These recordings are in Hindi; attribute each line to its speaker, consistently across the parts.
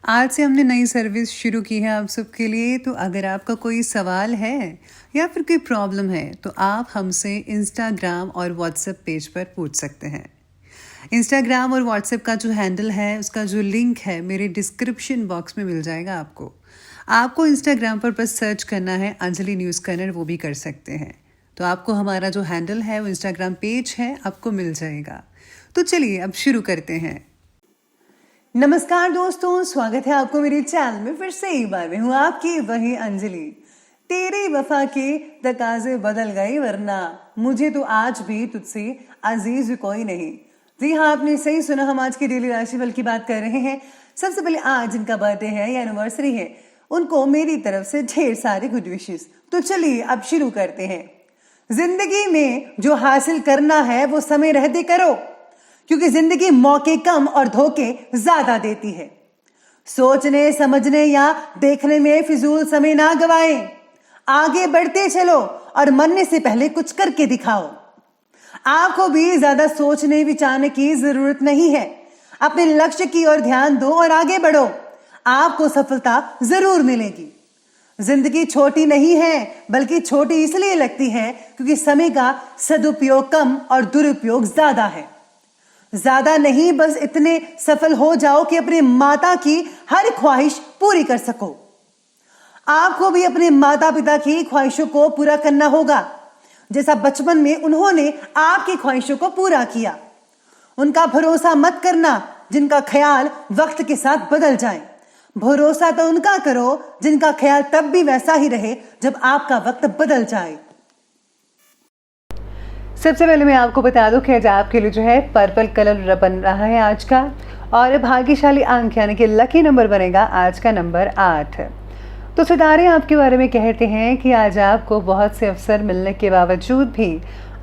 Speaker 1: आज से हमने नई सर्विस शुरू की है आप सबके लिए। तो अगर आपका कोई सवाल है या फिर कोई प्रॉब्लम है तो आप हमसे इंस्टाग्राम और व्हाट्सएप पेज पर पूछ सकते हैं। इंस्टाग्राम और व्हाट्सएप का जो हैंडल है, उसका जो लिंक है, मेरे डिस्क्रिप्शन बॉक्स में मिल जाएगा आपको। आपको इंस्टाग्राम पर बस सर्च करना है अंजलि न्यूज़ कॉर्नर, वो भी कर सकते हैं। तो आपको हमारा जो हैंडल है वो इंस्टाग्राम पेज है, आपको मिल जाएगा। तो चलिए अब शुरू करते हैं। नमस्कार दोस्तों, स्वागत है आपको मेरे चैनल में। फिर से एक बार मैं हूँ आपकी वही अंजलि। तेरी वफा के तकाजे बदल गए, वरना मुझे तो आज भी तुझसे अजीज कोई नहीं। जी हाँ, आपने सही सुना, हम आज की डेली राशिफल की बात कर रहे हैं। सबसे पहले आज जिनका बर्थडे है या एनिवर्सरी है, उनको मेरी तरफ से ढेर सारे गुड विशेस। तो चलिए अब शुरू करते हैं। जिंदगी में जो हासिल करना है वो समय रहते करो, क्योंकि जिंदगी मौके कम और धोखे ज्यादा देती है। सोचने, समझने या देखने में फिजूल समय ना गवाएं। आगे बढ़ते चलो और मरने से पहले कुछ करके दिखाओ। आपको भी ज्यादा सोचने विचारने की जरूरत नहीं है। अपने लक्ष्य की ओर ध्यान दो और आगे बढ़ो, आपको सफलता जरूर मिलेगी। जिंदगी छोटी नहीं है, बल्कि छोटी इसलिए लगती है क्योंकि समय का सदुपयोग कम और दुरुपयोग ज्यादा है। ज्यादा नहीं, बस इतने सफल हो जाओ कि अपने माता की हर ख्वाहिश पूरी कर सको। आपको भी अपने माता पिता की ख्वाहिशों को पूरा करना होगा, जैसा बचपन में उन्होंने आपकी ख्वाहिशों को पूरा किया। उनका भरोसा मत करना जिनका ख्याल वक्त के साथ बदल जाए। भरोसा तो उनका करो जिनका ख्याल तब भी वैसा ही रहे जब आपका वक्त बदल जाए। सबसे पहले मैं आपको बता दूं कि आज आपके लिए जो है पर्पल कलर बन रहा है आज का, और भाग्यशाली अंक यानी कि लकी नंबर बनेगा आज का नंबर 8। तो सितारे आपके बारे में कहते हैं कि आज आपको बहुत से अवसर मिलने के बावजूद भी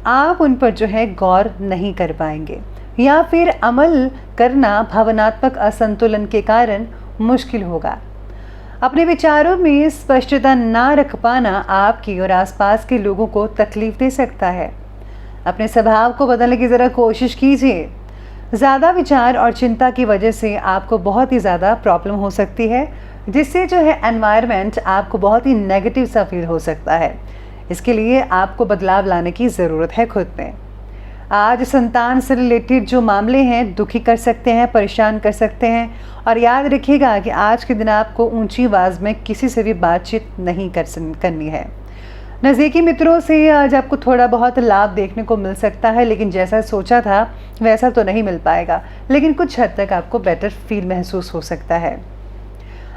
Speaker 1: आप उन पर जो है गौर नहीं कर पाएंगे, या फिर अमल करना भावनात्मक असंतुलन के कारण मुश्किल होगा। अपने विचारों में स्पष्टता ना रख पाना आपकी और आसपास के लोगों को तकलीफ दे सकता है। अपने स्वभाव को बदलने की ज़रा कोशिश कीजिए। ज़्यादा विचार और चिंता की वजह से आपको बहुत ही ज़्यादा प्रॉब्लम हो सकती है, जिससे जो है एनवायरनमेंट आपको बहुत ही नेगेटिव सा फील हो सकता है। इसके लिए आपको बदलाव लाने की ज़रूरत है खुद में। आज संतान से रिलेटेड जो मामले हैं दुखी कर सकते हैं, परेशान कर सकते हैं, और याद रखिएगा कि आज के दिन आपको ऊंची आवाज़ में किसी से भी बातचीत नहीं करनी है। नज़दीकी मित्रों से आज आपको थोड़ा बहुत लाभ देखने को मिल सकता है, लेकिन जैसा सोचा था वैसा तो नहीं मिल पाएगा, लेकिन कुछ हद तक आपको बेटर फील महसूस हो सकता है।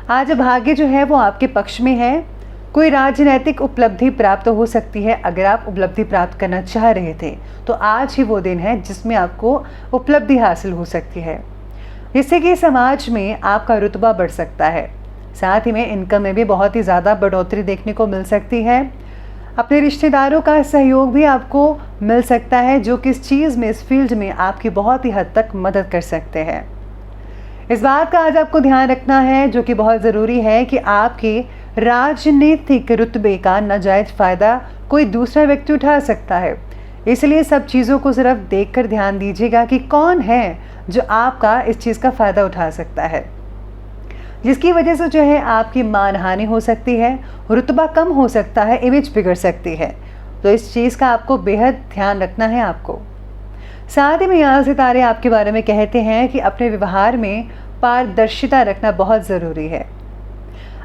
Speaker 1: आज भाग्य जो है वो आपके पक्ष में है। कोई राजनीतिक उपलब्धि प्राप्त हो सकती है। अगर आप उपलब्धि प्राप्त करना चाह रहे थे तो आज ही वो दिन है जिसमें आपको उपलब्धि हासिल हो सकती है, जिससे कि समाज में आपका रुतबा बढ़ सकता है। साथ ही में इनकम में भी बहुत ही ज़्यादा बढ़ोतरी देखने को मिल सकती है। अपने रिश्तेदारों का सहयोग भी आपको मिल सकता है, जो कि इस चीज़ में, इस फील्ड में आपकी बहुत ही हद तक मदद कर सकते हैं। इस बात का आज आपको ध्यान रखना है, जो कि बहुत ज़रूरी है, कि आपके राजनीतिक रुतबे का नाजायज़ फ़ायदा कोई दूसरा व्यक्ति उठा सकता है। इसलिए सब चीज़ों को सिर्फ देख कर ध्यान दीजिएगा कि कौन है जो आपका इस चीज़ का फ़ायदा उठा सकता है, जिसकी वजह से जो है आपकी मानहानि हो सकती है, रुतबा कम हो सकता है, इमेज बिगड़ सकती है। तो इस चीज़ का आपको बेहद ध्यान रखना है आपको। साथ ही में यहाँ सितारे आपके बारे में कहते हैं कि अपने व्यवहार में पारदर्शिता रखना बहुत ज़रूरी है।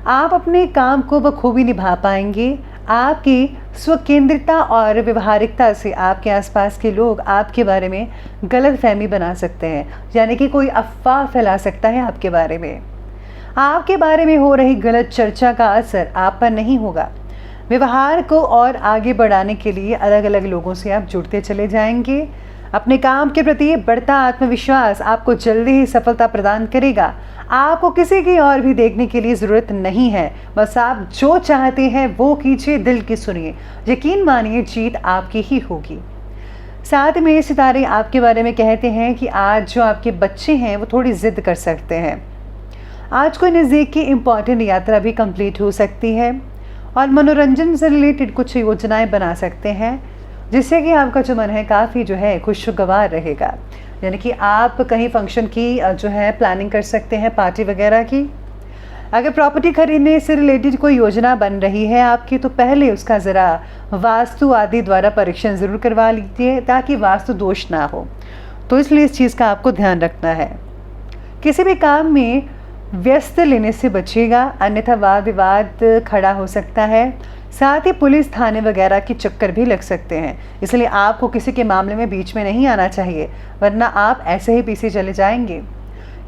Speaker 1: आप अपने काम को बखूबी निभा पाएंगे। आपकी स्वकेंद्रिता और व्यवहारिकता से आपके आसपास के लोग आपके बारे में गलत फहमी बना सकते हैं, यानी कि कोई अफवाह फैला सकता है आपके बारे में। आपके बारे में हो रही गलत चर्चा का असर आप पर नहीं होगा। व्यवहार को और आगे बढ़ाने के लिए अलग अलग लोगों से आप जुड़ते चले जाएंगे। अपने काम के प्रति बढ़ता आत्मविश्वास आपको जल्दी ही सफलता प्रदान करेगा। आपको किसी की और भी देखने के लिए ज़रूरत नहीं है, बस आप जो चाहते हैं वो कीजिए, दिल की सुनिए। यकीन मानिए जीत आपकी ही होगी। साथ में सितारे आपके बारे में कहते हैं कि आज जो आपके बच्चे हैं वो थोड़ी ज़िद कर सकते हैं। आज कोई नज़दीक की इम्पॉर्टेंट यात्रा भी कंप्लीट हो सकती है, और मनोरंजन से रिलेटेड कुछ योजनाएं बना सकते हैं, जिससे कि आपका जो मन है काफ़ी जो है खुशगवार रहेगा। यानी कि आप कहीं फंक्शन की जो है प्लानिंग कर सकते हैं, पार्टी वगैरह की। अगर प्रॉपर्टी खरीदने से रिलेटेड कोई योजना बन रही है आपकी, तो पहले उसका ज़रा वास्तु आदि द्वारा परीक्षण ज़रूर करवा लीजिए ताकि वास्तु दोष ना हो। तो इसलिए इस चीज़ का आपको ध्यान रखना है। किसी भी काम में व्यस्त लेने से बचिएगा, अन्यथा वाद विवाद खड़ा हो सकता है। साथ ही पुलिस थाने वगैरह की चक्कर भी लग सकते हैं, इसलिए आपको किसी के मामले में बीच में नहीं आना चाहिए, वरना आप ऐसे ही पीछे चले जाएंगे।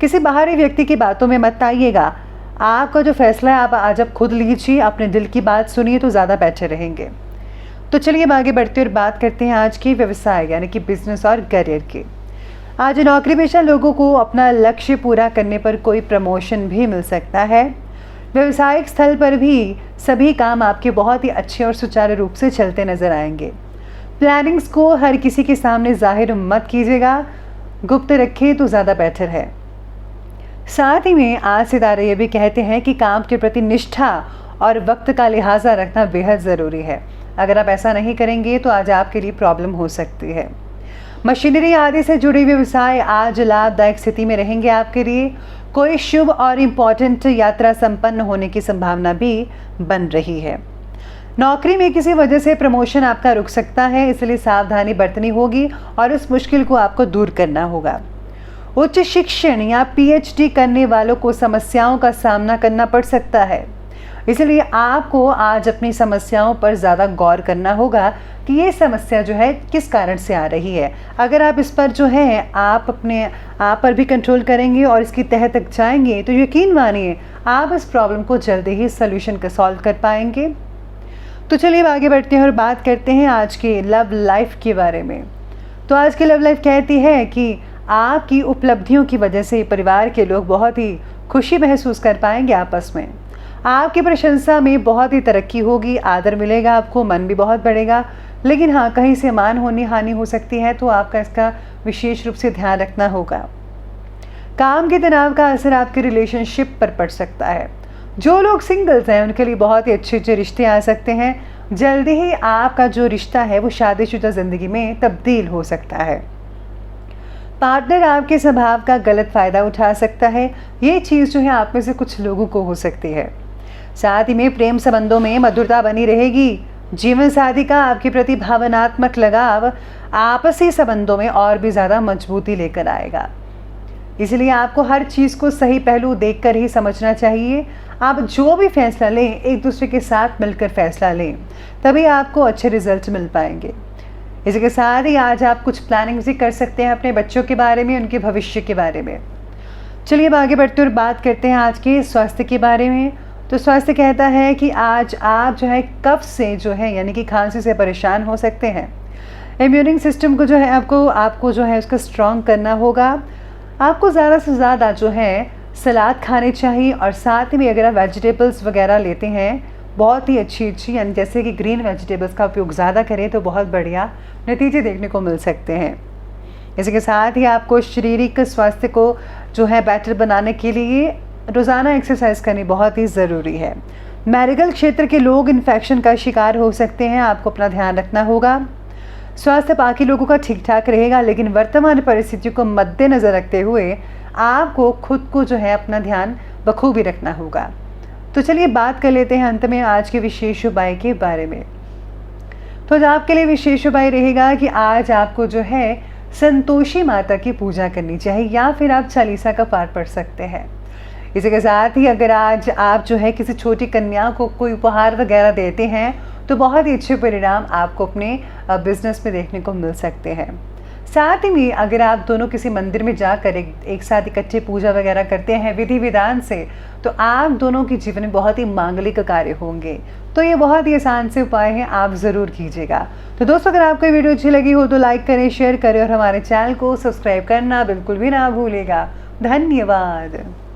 Speaker 1: किसी बाहरी व्यक्ति की बातों में मत आइएगा। आपका जो फैसला है आप आज खुद लीजिए, अपने दिल की बात सुनिए तो ज़्यादा बेहतर रहेंगे। तो चलिए आगे बढ़ते और बात करते हैं आज की व्यवसाय यानी कि बिजनेस और करियर की। आज नौकरी पेशा लोगों को अपना लक्ष्य पूरा करने पर कोई प्रमोशन भी मिल सकता है। व्यवसायिक स्थल पर भी सभी काम आपके बहुत ही अच्छे और सुचारू रूप से चलते नजर आएंगे। प्लानिंग्स को हर किसी के सामने जाहिर मत कीजिएगा, गुप्त रखिए तो ज़्यादा बेहतर है। साथ ही में आज सितारे ये भी कहते हैं कि काम के प्रति निष्ठा और वक्त का लिहाजा रखना बेहद ज़रूरी है। अगर आप ऐसा नहीं करेंगे तो आज आपके लिए प्रॉब्लम हो सकती है। मशीनरी आदि से जुड़े व्यवसाय आज लाभदायक स्थिति में रहेंगे आपके लिए। कोई शुभ और इम्पोर्टेंट यात्रा संपन्न होने की संभावना भी बन रही है। नौकरी में किसी वजह से प्रमोशन आपका रुक सकता है, इसलिए सावधानी बरतनी होगी और उस मुश्किल को आपको दूर करना होगा। उच्च शिक्षण या पीएचडी करने वालों को समस्याओं का सामना करना पड़ सकता है, इसलिए आपको आज अपनी समस्याओं पर ज़्यादा गौर करना होगा कि ये समस्या जो है किस कारण से आ रही है। अगर आप इस पर जो है आप अपने आप पर भी कंट्रोल करेंगे और इसकी तह तक जाएंगे तो यकीन मानिए आप इस प्रॉब्लम को जल्दी ही सोल्यूशन का सॉल्व कर पाएंगे। तो चलिए आगे बढ़ते हैं और बात करते हैं आज की लव लाइफ के बारे में। तो आज की लव लाइफ कहती है कि आपकी उपलब्धियों की वजह से परिवार के लोग बहुत ही खुशी महसूस कर पाएंगे आपस में। आपकी प्रशंसा में बहुत ही तरक्की होगी, आदर मिलेगा आपको, मन भी बहुत बढ़ेगा। लेकिन हाँ, कहीं से मान हानि हो सकती है, तो आपका इसका विशेष रूप से ध्यान रखना होगा। काम के तनाव का असर आपके रिलेशनशिप पर पड़ सकता है। जो लोग सिंगल्स हैं उनके लिए बहुत ही अच्छे रिश्ते आ सकते हैं। जल्दी ही आपका जो रिश्ता है वो शादीशुदा ज़िंदगी में तब्दील हो सकता है। पार्टनर आपके स्वभाव का गलत फ़ायदा उठा सकता है, ये चीज़ जो है आप में से कुछ लोगों को हो सकती है। साथ ही में प्रेम संबंधों में मधुरता बनी रहेगी। जीवन साथी का आपके प्रति भावनात्मक लगाव आपसी संबंधों में और भी ज़्यादा मजबूती लेकर आएगा। इसलिए आपको हर चीज़ को सही पहलू देखकर ही समझना चाहिए। आप जो भी फैसला लें एक दूसरे के साथ मिलकर फैसला लें, तभी आपको अच्छे रिजल्ट मिल पाएंगे। इसके साथ ही आज आप कुछ प्लानिंग भी कर सकते हैं अपने बच्चों के बारे में, उनके भविष्य के बारे में। चलिए अब आगे बढ़ते और बात करते हैं आज के स्वास्थ्य के बारे में। तो स्वास्थ्य कहता है कि आज आप जो है कफ से जो है यानी कि खांसी से परेशान हो सकते हैं। इम्यूनिंग सिस्टम को जो है आपको जो है उसका स्ट्रॉन्ग करना होगा। आपको ज़्यादा से ज़्यादा जो है सलाद खाने चाहिए, और साथ ही में अगर आप वेजिटेबल्स वगैरह लेते हैं बहुत ही अच्छी यानी जैसे कि ग्रीन वेजिटेबल्स का उपयोग ज़्यादा करें तो बहुत बढ़िया नतीजे देखने को मिल सकते हैं। इसके साथ ही आपको शारीरिक स्वास्थ्य को जो है बेटर बनाने के लिए रोज़ाना एक्सरसाइज करनी बहुत ही ज़रूरी है। मेडिकल क्षेत्र के लोग इन्फेक्शन का शिकार हो सकते हैं, आपको अपना ध्यान रखना होगा। स्वास्थ्य बाकी लोगों का ठीक ठाक रहेगा, लेकिन वर्तमान परिस्थितियों को मद्देनज़र रखते हुए आपको खुद को जो है अपना ध्यान बखूबी रखना होगा। तो चलिए बात कर लेते हैं अंत में आज के विशेष उपाय के बारे में। तो आज आपके लिए विशेष उपाय रहेगा कि आज आपको जो है संतोषी माता की पूजा करनी चाहिए, या फिर आप चालीसा का पाठ पढ़ सकते हैं। इसी के साथ ही अगर आज आप जो है किसी छोटी कन्या को कोई उपहार वगैरह देते हैं तो बहुत ही अच्छे परिणाम आपको अपने बिजनेस में देखने को मिल सकते हैं। साथ ही में अगर आप दोनों किसी मंदिर में जाकर एक साथ इकट्ठे पूजा वगैरह करते हैं विधि विधान से, तो आप दोनों के जीवन में बहुत ही मांगलिक कार्य होंगे। तो ये बहुत ही आसान से उपाय हैं, आप ज़रूर कीजिएगा। तो दोस्तों अगर आपको वीडियो अच्छी लगी हो तो लाइक करें, शेयर करें और हमारे चैनल को सब्सक्राइब करना बिल्कुल भी ना भूलिएगा। धन्यवाद।